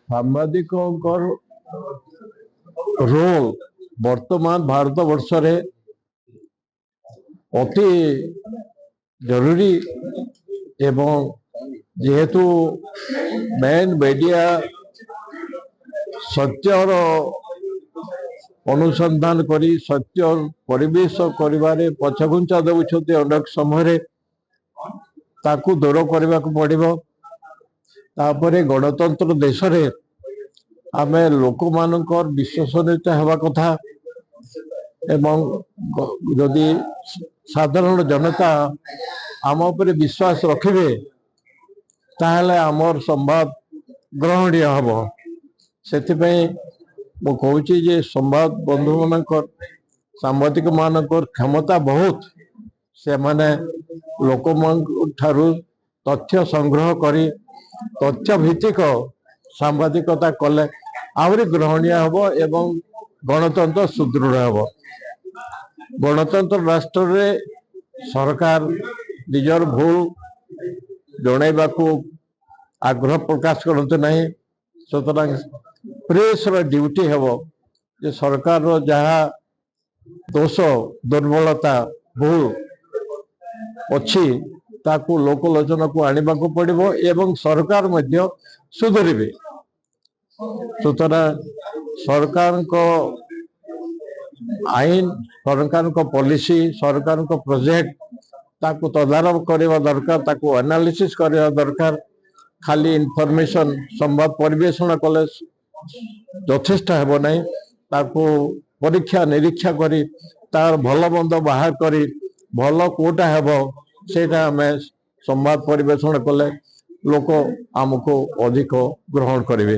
ସାମ୍ବାଦିକଙ୍କର roll ବର୍ତ୍ତମାନ ଭାରତ ବର୍ଷରେ ଅତି ଜରୁରୀ ଏବଂ ଯେହେତୁ ମେନ୍ ମିडिଆ ସତ୍ୟର ଅନୁସନ୍ଧାନ କରି ସତ୍ୟ ପରିବେଶ କରିବାରେ ପଛଘୁଞ୍ଚା ଦେଉଛନ୍ତି ଅନେକ ସମୟରେ ତାକୁ ଦୂର କରିବାକୁ ପଡ଼ିବ। ତାପରେ ଗଣତନ୍ତ୍ର ଦେଶରେ ଆମେ ଲୋକମାନଙ୍କର ବିଶ୍ୱସନୀୟତା ହେବା କଥା ଏବଂ ଯଦି ସାଧାରଣ ଜନତା ଆମ ଉପରେ ବିଶ୍ୱାସ ରଖିବେ ତାହେଲେ ଆମର ସମ୍ବାଦ ଗ୍ରହଣୀୟ ହେବ। ସେଥିପାଇଁ ମୁଁ କହୁଛି ଯେ ସମ୍ବାଦ ବନ୍ଧୁମାନଙ୍କର ସାମ୍ବାଦିକ ମାନଙ୍କର କ୍ଷମତା ବହୁତ। ସେମାନେ ଲୋକମାନଙ୍କ ଠାରୁ ତଥ୍ୟ ସଂଗ୍ରହ କରି ତଥ୍ୟ ଭିତ୍ତିକ ସାମ୍ବାଦିକତା କଲେ ଆହୁରି ଗ୍ରହଣୀୟ ହେବ ଏବଂ ଗଣତନ୍ତ୍ର ସୁଦୃଢ଼ ହେବ। ଗଣତନ୍ତ୍ର ରାଷ୍ଟ୍ରରେ ସରକାର ନିଜର ଭୁଲ ଜଣାଇବାକୁ ଆଗ୍ରହ ପ୍ରକାଶ କରନ୍ତି ନାହିଁ। ସୁତରାଂ ପ୍ରେସର ଡ୍ୟୁଟି ହେବ ଯେ ସରକାରର ଯାହା ଦୋଷ ଦୁର୍ବଳତା ଭୁଲ ଅଛି ତାକୁ ଲୋକଲୋଚନକୁ ଆଣିବାକୁ ପଡ଼ିବ ଏବଂ ସରକାର ମଧ୍ୟ ସୁଧରିବେ। ସୁତରାଂ ସରକାରଙ୍କ ଆଇନ, ସରକାରଙ୍କ ପଲିସି, ସରକାରଙ୍କ ପ୍ରୋଜେକ୍ଟ ତାକୁ ତଦାରଖ କରିବା ଦରକାର, ତାକୁ ଆନାଲିସିସ୍ କରିବା ଦରକାର। ଖାଲି ଇନଫର୍ମେସନ ସମ୍ବାଦ ପରିବେଷଣ କଲେ ଯଥେଷ୍ଟ ହେବ ନାହିଁ। ତାକୁ ପରୀକ୍ଷା ନିରୀକ୍ଷା କରି ତାର ଭଲ ମନ୍ଦ ବାହାର କରି ଭଲ କୋଉଟା ହେବ ସେଇଟା ଆମେ ସମ୍ବାଦ ପରିବେଷଣ କଲେ ଲୋକ ଆମକୁ ଅଧିକ ଗ୍ରହଣ କରିବେ।